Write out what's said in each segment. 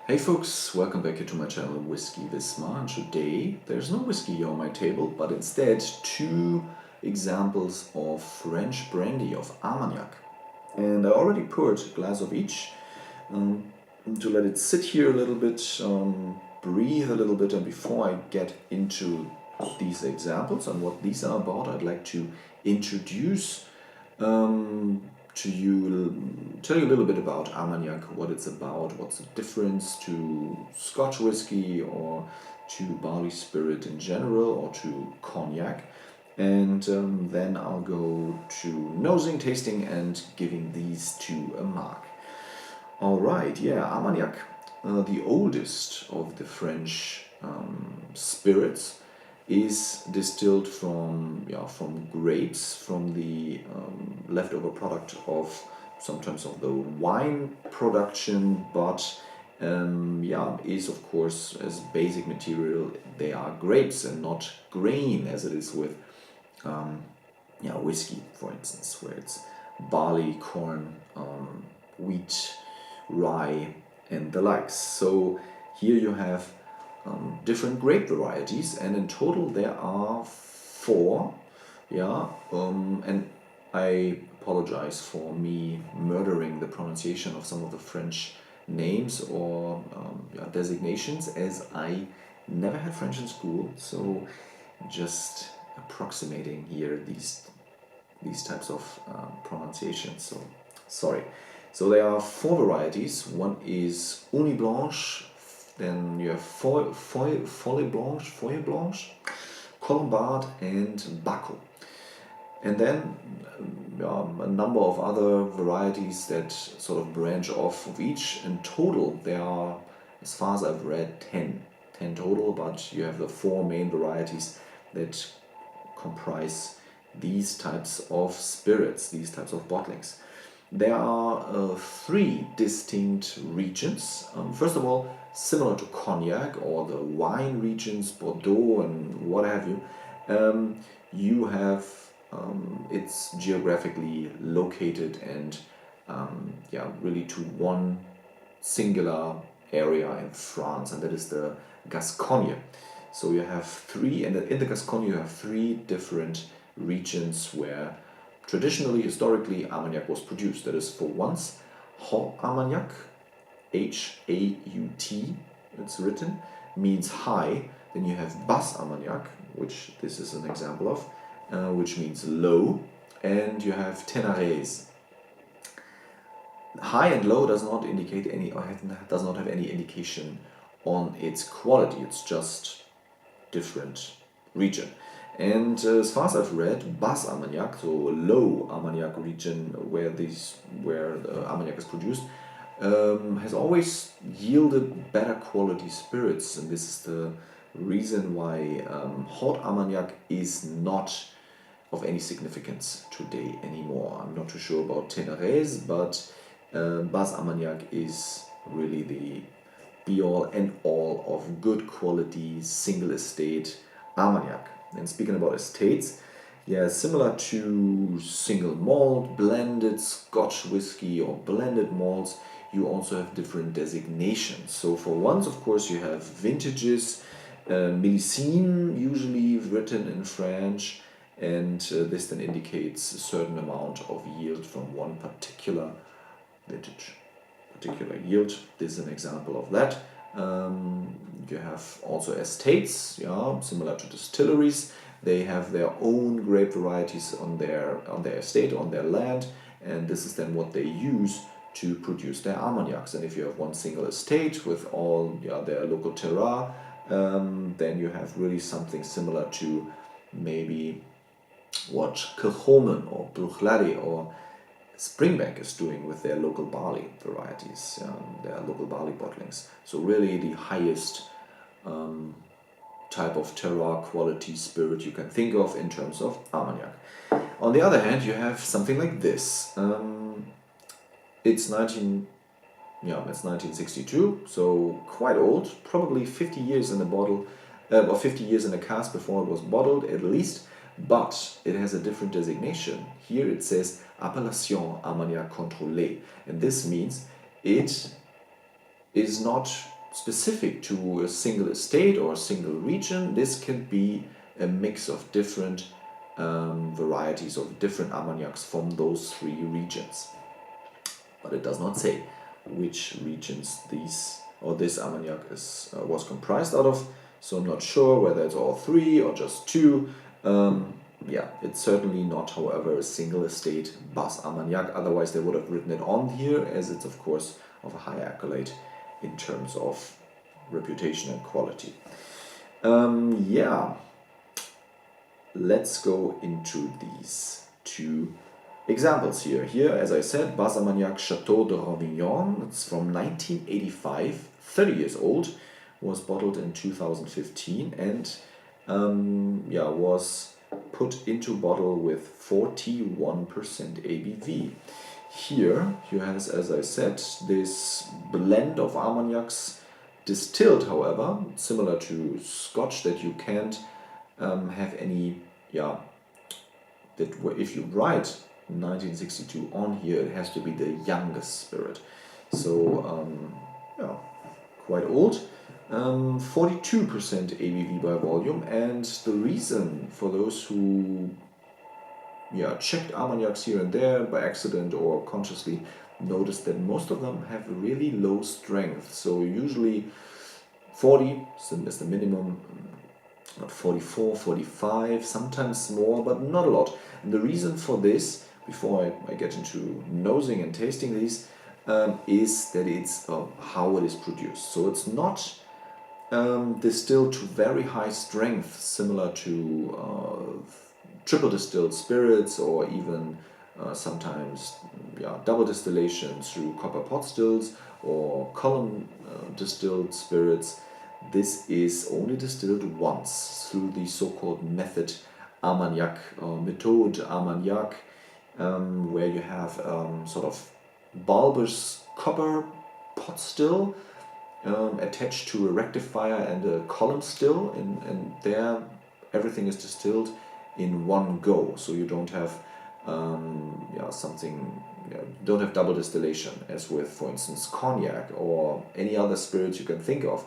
Hey folks, welcome back here to my channel Whisky Wismar, and today there's no whiskey here on my table, but instead two examples of French brandy of Armagnac. And I already poured a glass of each to let it sit here a little bit, breathe a little bit, and before I get into these examples and what these are about, I'd like to introduce tell you a little bit about Armagnac, what it's about, what's the difference to Scotch whiskey or to barley spirit in general or to cognac. And then I'll go to nosing, tasting, and giving these two a mark. Alright, yeah, Armagnac, the oldest of the French spirits, is distilled from grapes, from the leftover product of sometimes of the wine production, but is of course as basic material they are grapes and not grain as it is with whiskey, for instance, where it's barley, corn, wheat, rye, and the likes. So here you have different grape varieties, and in total there are four. And I apologize for me murdering the pronunciation of some of the French names or designations, as I never had French in school, so just approximating here these types of pronunciations, so sorry. So there are four varieties. One is Uni Blanche, then you have Folie Blanche, Colombard, and Baco. And then a number of other varieties that sort of branch off of each. In total, there are, as far as I've read, 10 total, but you have the four main varieties that comprise these types of spirits, these types of bottlings. There are three distinct regions. First of all, similar to cognac or the wine regions, Bordeaux and what have you, you have it's geographically located and really to one singular area in France, and that is the Gascogne. So you have three, and in the Gascogne you have three different regions where traditionally, historically, Armagnac was produced. That is, for once, Haut Armagnac, H-A-U-T, it's written, means high. Then you have Bas-Armagnac, which this is an example of, which means low. And you have Ténarèse. High and low does not indicate any, or does not have any indication on its quality. It's just different region. And as far as I've read, Bas-Armagnac, so low Armagnac region where Armagnac is produced, has always yielded better quality spirits, and this is the reason why Haut Armagnac is not of any significance today anymore. I'm not too sure about Ténarèse, but Bas-Armagnac is really the be-all and all of good quality single estate Armagnac. And speaking about estates, similar to single malt, blended Scotch whiskey or blended malts, you also have different designations. So for once, of course, you have vintages, millésime, usually written in French, and this then indicates a certain amount of yield from one particular vintage, particular yield. This is an example of that. You have also estates, similar to distilleries. They have their own grape varieties on their estate, on their land, and this is then what they use to produce their Armagnacs. And if you have one single estate with all their local terroir, then you have really something similar to maybe what Kilchoman or Bruichladdich or Springbank is doing with their local barley varieties, their local barley bottlings. So really the highest type of terroir quality spirit you can think of in terms of Armagnac. On the other hand, you have something like this. It's 1962, so quite old, probably 50 years in a bottle, or 50 years in a cask before it was bottled at least, but it has a different designation. Here it says Appellation Contrôlée, and this means it is not specific to a single estate or a single region. This can be a mix of different varieties of different Armagnacs from those three regions. But it does not say which regions this Armagnac was comprised out of, so I'm not sure whether it's all three or just two. Yeah, it's certainly not, however, a single estate Bas-Armagnac, otherwise they would have written it on here, as it's of course of a high accolade in terms of reputation and quality. Yeah, let's go into these two examples here. Here, as I said, Bas-Armagnac Chateau de Ravignan. It's from 1985, 30 years old, was bottled in 2015, and yeah, was put into bottle with 41% ABV. Here you have, as I said, this blend of Armagnacs distilled, however, similar to Scotch, that you can't have any, yeah, that if you write 1962 on here, it has to be the youngest spirit. So, yeah, quite old. 42% ABV by volume, and the reason for those who checked Armagnacs here and there by accident or consciously noticed that most of them have really low strength. So usually 40 is the minimum, not 44, 45, sometimes more, but not a lot. And the reason for this, before I get into nosing and tasting these, is that it's how it is produced. So it's not distilled to very high strength, similar to triple distilled spirits, or even sometimes double distillation through copper pot stills or column distilled spirits. This is only distilled once through the so-called method Armagnac, or méthode Armagnac, where you have sort of bulbous copper pot still attached to a rectifier and a column still, and there everything is distilled in one go, so you don't have don't have double distillation, as with, for instance, cognac or any other spirits you can think of,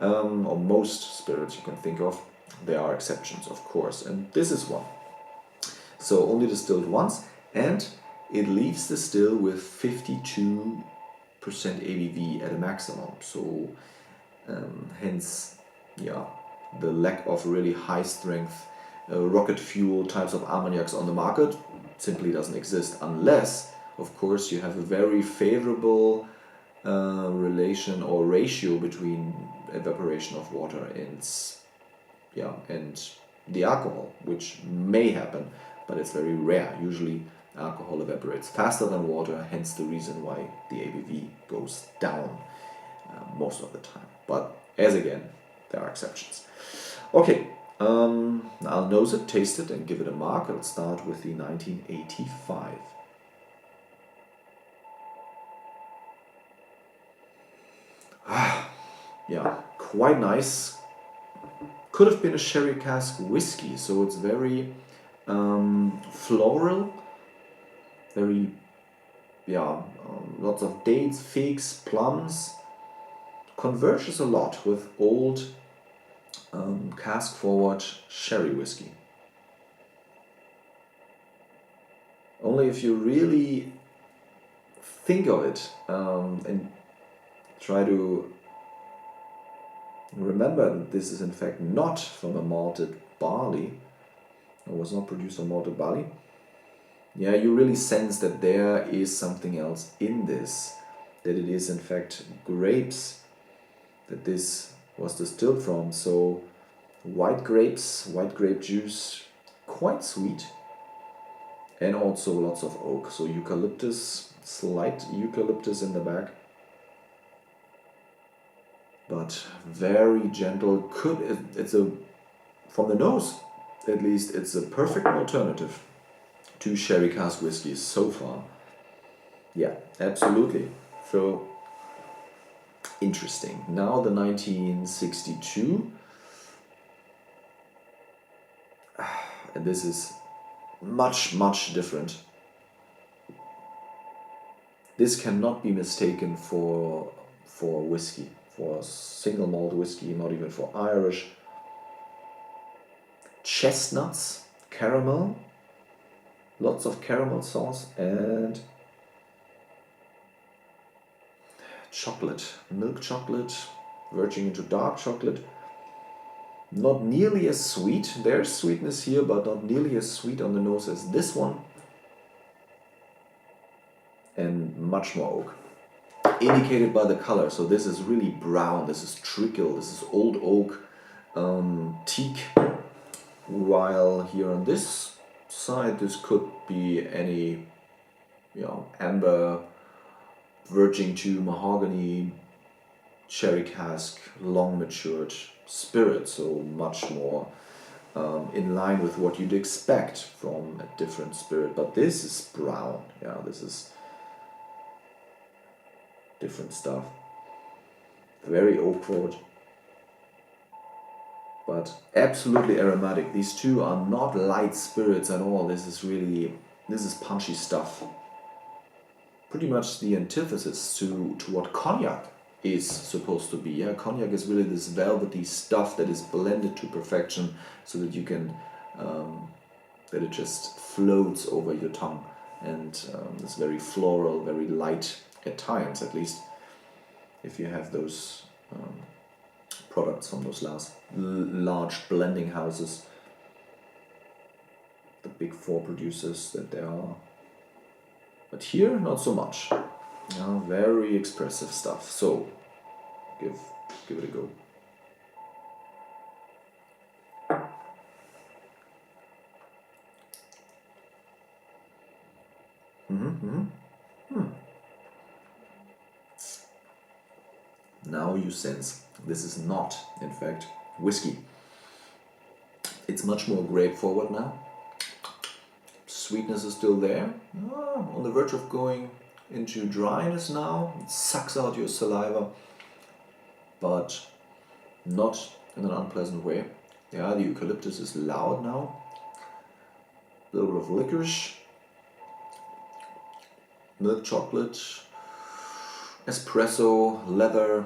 or most spirits you can think of. There are exceptions, of course, and this is one. So only distilled once, and it leaves the still with 52% ABV at a maximum. So hence, the lack of really high strength rocket fuel types of Armagnacs on the market simply doesn't exist, unless, of course, you have a very favorable relation or ratio between evaporation of water and the alcohol, which may happen, but it's very rare. Usually alcohol evaporates faster than water, hence the reason why the ABV goes down most of the time. But as again, there are exceptions. Okay, I'll nose it, taste it, and give it a mark. I'll start with the 1985. Yeah, quite nice. Could have been a sherry cask whiskey, so it's very floral, very, lots of dates, figs, plums. Converges a lot with old cask forward sherry whiskey. Only if you really think of it and try to remember that this is in fact not from a malted barley, it was not produced on malted barley, you really sense that there is something else in this, that it is in fact grapes that this was distilled from. So white grapes, white grape juice, quite sweet, and also lots of oak. So eucalyptus, slight eucalyptus in the back, but very gentle. From the nose at least, it's a perfect alternative to sherry cask whiskies so far. Yeah, absolutely. So interesting. Now the 1962, and this is much different. This cannot be mistaken for whiskey, for single malt whiskey, not even for Irish. Chestnuts, caramel, lots of caramel sauce, and chocolate, milk chocolate, verging into dark chocolate. Not nearly as sweet. There's sweetness here, but not nearly as sweet on the nose as this one. And much more oak. Indicated by the color. So this is really brown, this is treacle, this is old oak, teak. While here on this side, this could be any, amber, verging to mahogany, sherry cask, long matured spirit. So much more in line with what you'd expect from a different spirit. But this is brown. Yeah, this is different stuff. Very oak forward, but absolutely aromatic. These two are not light spirits at all. This is punchy stuff. Pretty much the antithesis to what cognac is supposed to be. Yeah, cognac is really this velvety stuff that is blended to perfection, so that you can that it just floats over your tongue, and it's very floral, very light at times, at least, if you have those products from those large blending houses, the big four producers that there are. But here, not so much. Very expressive stuff. So, give it a go. Now you sense this is not, in fact, whiskey. It's much more grape forward now. Sweetness is still there. On the verge of going into dryness now. It sucks out your saliva, but not in an unpleasant way. Yeah, the eucalyptus is loud now. A little bit of licorice, milk chocolate, espresso, leather,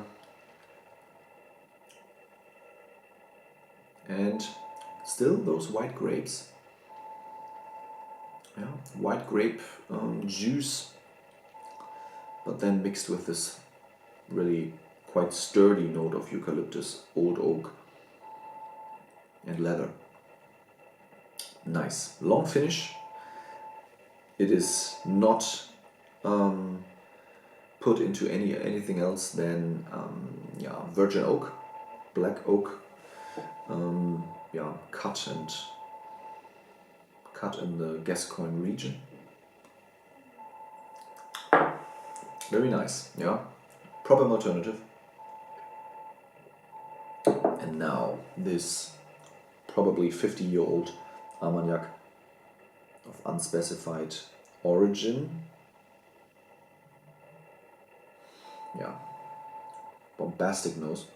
and still those white grapes. Yeah, white grape juice, but then mixed with this really quite sturdy note of eucalyptus, old oak, and leather. Nice. Long finish. It is not put into anything else than virgin oak, black oak, cut in the Gascogne region. Very nice, yeah. Proper alternative. And now this probably 50-year-old Armagnac of unspecified origin. Yeah, bombastic nose.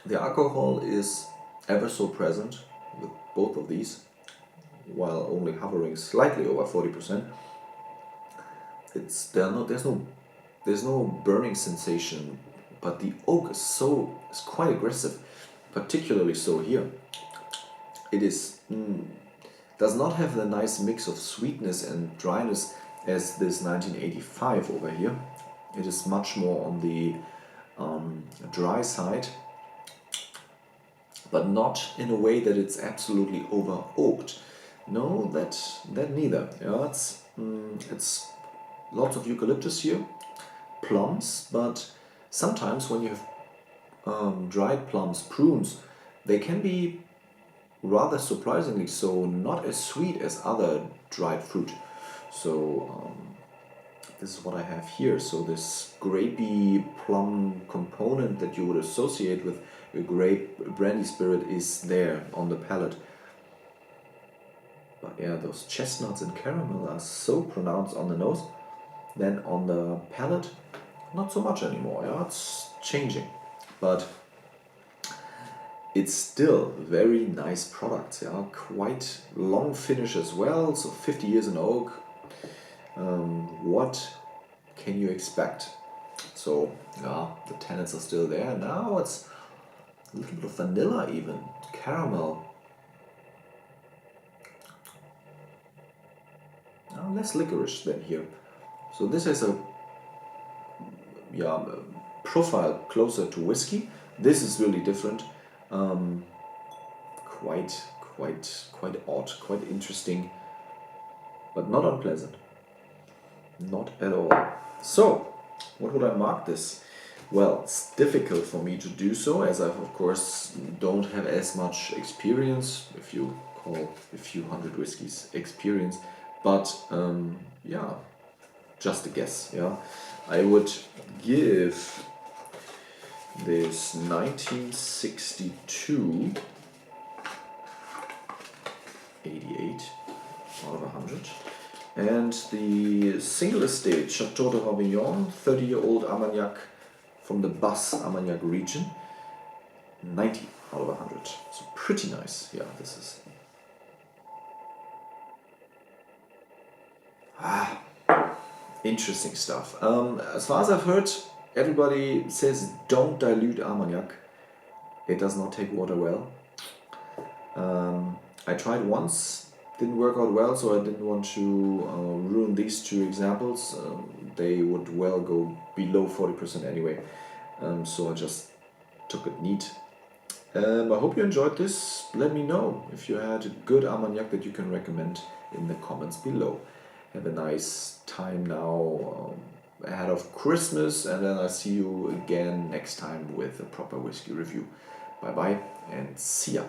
The alcohol is ever so present with both of these, while only hovering slightly over 40%. There's no burning sensation, but the oak is quite aggressive, particularly so here. It does not have the nice mix of sweetness and dryness as this 1985 over here. It is much more on the dry side, but not in a way that it's absolutely over oaked. No, that neither. Yeah, it's lots of eucalyptus here, plums, but sometimes when you have dried plums, prunes, they can be rather surprisingly so not as sweet as other dried fruit. So this is what I have here. So this grapey plum component that you would associate with a grape brandy spirit is there on the palate. But yeah, those chestnuts and caramel are so pronounced on the nose. Then on the palate, not so much anymore. Yeah, it's changing. But it's still very nice products. Yeah, quite long finish as well. So 50 years in oak. What can you expect? So yeah, the tannins are still there. Now it's a little bit of vanilla, even caramel. Less licorice than here. So this has a profile closer to whiskey. This is really different. Quite odd, quite interesting, but not unpleasant. Not at all. So, what would I mark this? Well, it's difficult for me to do so, as I of course don't have as much experience, if you call a few hundred whiskeys experience, but yeah, just a guess. Yeah, I would give this 1962 88 out of 100. And the Single Estate Chateau de Ravignan 30-year-old Armagnac from the Bas-Armagnac region, 90 out of 100. So pretty nice. Yeah, this is. Interesting stuff. As far as I've heard, everybody says don't dilute Armagnac. It does not take water well. I tried once, didn't work out well, so I didn't want to ruin these two examples. They would well go below 40% anyway. So I just took it neat. I hope you enjoyed this. Let me know if you had a good Armagnac that you can recommend in the comments below. Have a nice time now ahead of Christmas, and then I'll see you again next time with a proper whiskey review. Bye bye and see ya.